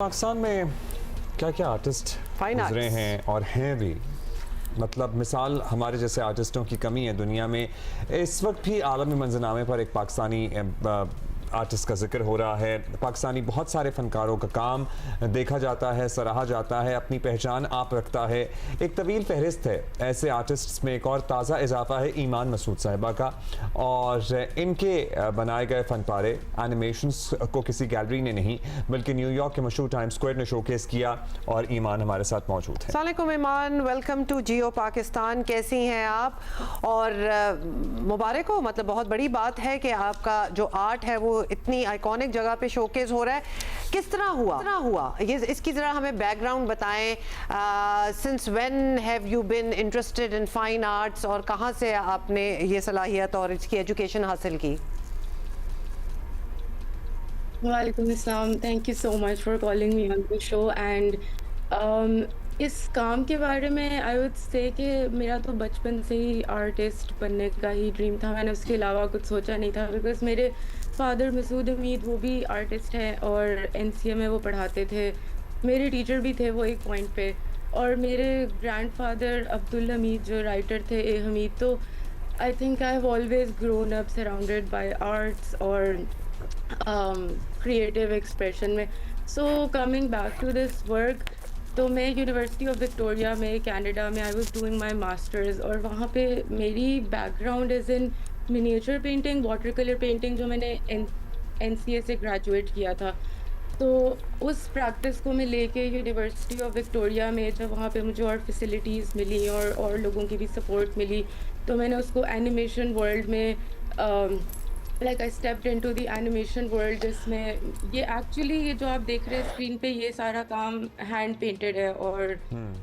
पाकिस्तान में क्या क्या आर्टिस्ट फाइन गुजरे आर्ट्स हैं और हैं भी। मतलब मिसाल हमारे जैसे आर्टिस्टों की कमी है दुनिया में। इस वक्त भी आलमी मंजरनामे पर एक पाकिस्तानी आर्टिस्ट का जिक्र हो रहा है। पाकिस्तानी बहुत सारे फनकारों का काम देखा जाता है, सराहा जाता है, अपनी पहचान आप रखता है। एक तवील फहरिस्त है ऐसे आर्टिस्ट्स में। एक और ताज़ा इजाफा है ईमान मसूद साहिबा का, और इनके बनाए गए फन पारे एनिमेशंस को किसी गैलरी ने नहीं बल्कि न्यूयॉर्क के मशहूर टाइम्स स्क्वायर ने शोकेस किया, और ईमान हमारे साथ मौजूद है। अस्सलाम वालेकुम ईमान, वेलकम टू जियो पाकिस्तान। कैसी हैं आप? और मुबारक हो, मतलब बहुत बड़ी बात है कि आपका जो आर्ट है वो इतनी आइकॉनिक जगह पे शोकेस हो रहा है। किस तरह हुआ ये, इसकी ज़रा हमें बैकग्राउंड बताएं। Since when have you been interested in fine arts, और कहाँ से आपने ये सलाहियत और इसकी एजुकेशन हासिल की? वालेकुम अस्सलाम, thank you so much for calling me on the show and इस काम के बारे में आई वुड से कि मेरा तो बचपन से ही आर्टिस्ट बनने का ही ड्रीम था। मैंने उसके अलावा कुछ सोचा नहीं था बिकॉज़ मेरे फादर मसूद हमीद वो भी आर्टिस्ट हैं और एनसीए में वो पढ़ाते थे। मेरे टीचर भी थे वो एक पॉइंट पे, और मेरे ग्रैंडफादर अब्दुल हमीद जो राइटर थे, ए हमीद। तो I think I have always grown up surrounded by arts और क्रिएटिव एक्सप्रेशन में। So coming back to this work, तो मैं यूनिवर्सिटी ऑफ विक्टोरिया में कनाडा में I was doing my masters, और वहाँ पे मेरी background is in miniature painting, water colour painting, जो मैंने एनसीए से ग्रेजुएट किया था। तो उस प्रैक्टिस को मैं लेके यूनिवर्सिटी ऑफ विक्टोरिया में, जब वहाँ पे मुझे और फैसिलिटीज़ मिली और लोगों की भी सपोर्ट मिली, तो मैंने उसको एनिमेशन वर्ल्ड में like I stepped into the animation world, जिसमें ये एक्चुअली ये जो आप देख रहे हैं स्क्रीन पे, ये सारा काम हैंड पेंटेड है। और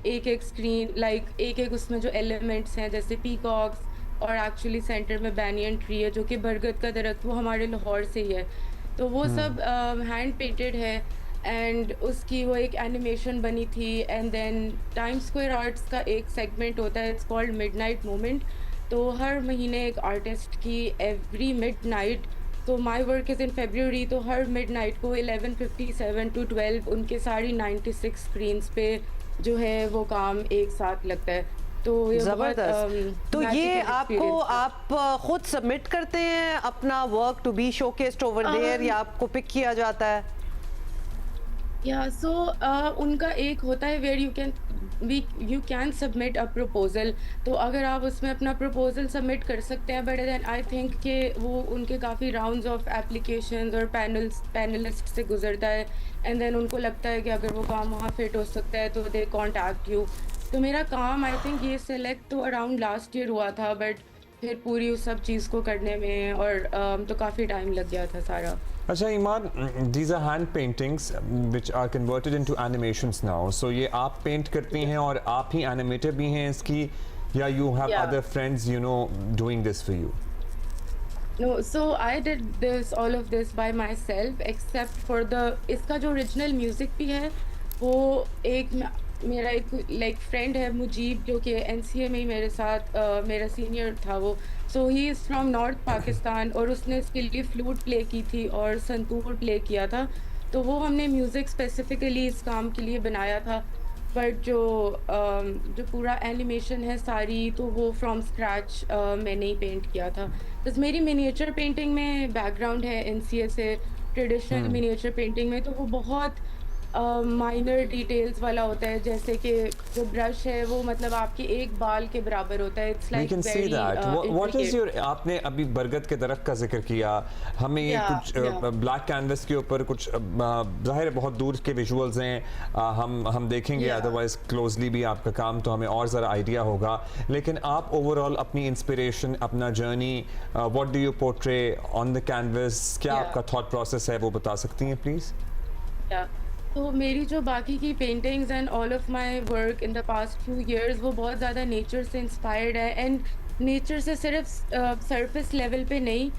एक एक स्क्रीन लाइक एक एक उसमें जो एलिमेंट्स हैं जैसे पीकॉक्स, और एक्चुअली सेंटर में बैनियन ट्री है जो कि बरगद का दरख्त, वो हमारे लाहौर से ही है। तो वो सब हैंड पेंटेड है एंड उसकी वो एक एनिमेशन बनी थी। And then Times Square arts का एक सेगमेंट होता है, इट्स कॉल्ड मिडनाइट मोमेंट। तो हर महीने एक आर्टिस्ट की एवरी मिडनाइट, तो माय वर्क इज़ इन फरवरी, तो हर मिडनाइट को 11:57 टू 12 उनके सारी 96 स्क्रीन्स पे जो है वो काम एक साथ लगता है। तो ये जबरदस्त। तो ये आपको आप खुद सबमिट करते हैं अपना work to be showcased over there, या आपको पिक किया जाता है? या सो उनका एक होता है where you can submit a proposal. तो अगर आप उसमें अपना प्रपोजल सबमिट कर सकते हैं, बट देन आई थिंक कि वो उनके काफ़ी राउंड्स ऑफ एप्लीकेशंस और पैनलिस्ट से गुजरता है, एंड देन उनको लगता है कि अगर वो काम वहाँ फिट हो सकता है तो दे कॉन्टैक्ट यू। तो मेरा काम आई थिंक ये सिलेक्ट तो अराउंड लास्ट ईयर हुआ था, बट फिर पूरी उस सब चीज़ को करने में और तो काफ़ी टाइम लग गया था सारा। अच्छा ईमान, these are hand paintings which are converted into animations now. So ये आप पेंट करती हैं और आप ही एनिमेटर भी हैं इसकी, या you have Yeah. other friends you know doing this for you? No, so I did all of this by myself except for इसका जो ओरिजिनल म्यूज़िक भी है वो मेरा एक लाइक फ्रेंड है मुजीब, जो कि एनसीए में ही मेरे साथ मेरा सीनियर था वो। So he is from north Pakistan, और उसने इसके लिए फ्लूट प्ले की थी और संतूर प्ले किया था। तो वो हमने म्यूज़िक स्पेसिफिकली इस काम के लिए बनाया था। बट जो पूरा एनिमेशन है सारी, तो वो फ्रॉम स्क्रैच मैंने ही पेंट किया था। बस मेरी मिनिएचर पेंटिंग में बैकग्राउंड है एनसीए से, ट्रेडिशनल मिनिएचर पेंटिंग में। तो वो बहुत माइनर डिटेल्स वाला होता है, जैसे कि जो ब्रश है वो मतलब आपके एक बाल के बराबर होता है। It's We like can see that. What is your, आपने अभी बरगद के दरख्त का जिक्र किया, हमें ये कुछ ब्लैक कैनवस के ऊपर कुछ जाहिर है बहुत दूर के विजुअल्स हैं, हम देखेंगे अदरवाइज क्लोजली भी आपका काम, तो हमें और ज़रा आइडिया होगा। लेकिन आप ओवरऑल अपनी इंस्पिरेशन, अपना journey, what do you portray on the canvas, क्या आपका थॉट प्रोसेस है वो बता सकती हैं प्लीज़? तो मेरी जो बाकी की paintings and all of my work in the past few years, वो बहुत ज़्यादा नेचर से इंस्पायर्ड है। एंड नेचर से सिर्फ सरफेस लेवल पे नहीं,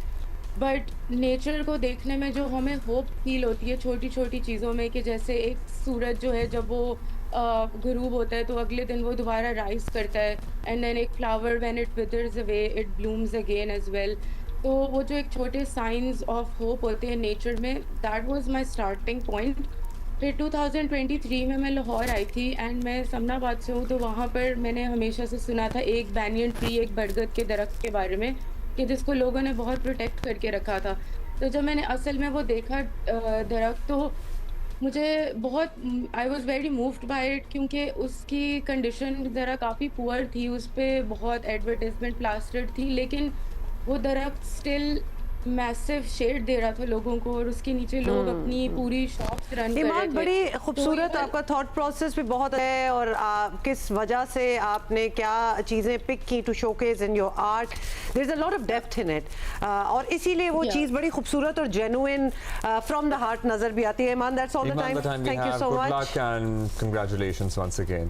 बट नेचर को देखने में जो हमें होप फील होती है छोटी छोटी चीज़ों में, कि जैसे एक सूरज जो है जब वो गुरूब होता है तो अगले दिन वो दोबारा राइज करता है, एंड देन एक flower when it withers away it blooms again as well. तो वो जो एक छोटे साइंस ऑफ होप होते हैं नेचर में, that was my starting point. फिर 2023 में मैं लाहौर आई थी एंड मैं समनाबाद से हूँ, तो वहाँ पर मैंने हमेशा से सुना था एक बैनियन ट्री, एक बरगद के दरख्त के बारे में, कि जिसको लोगों ने बहुत प्रोटेक्ट करके रखा था। तो जब मैंने असल में वो देखा दरख्त, तो मुझे बहुत I was very moved by it, क्योंकि उसकी कंडीशन ज़रा काफ़ी पुअर थी, उस पे बहुत एडवर्टाइजमेंट प्लास्टर्ड थी, लेकिन वो दरख्त स्टिल मैसिव शेड दे रहा था लोगों को, और उसके नीचे लोग अपनी पूरी शॉप्स रन कर रहे ईमान, थे। बड़ी तो खूबसूरत ये- आपका थॉट प्रोसेस भी बहुत है, और किस वजह से आपने क्या चीज़ें पिक की to showcase in your art, there is a lot of depth in it, और इसीलिए वो Yeah. चीज़ बड़ी खूबसूरत और जेन्युइन फ्रॉम द हार्ट नजर भी आती है। Iman, that's all the Iman, time, the time we thank you have. So Good much. luck and congratulations once again.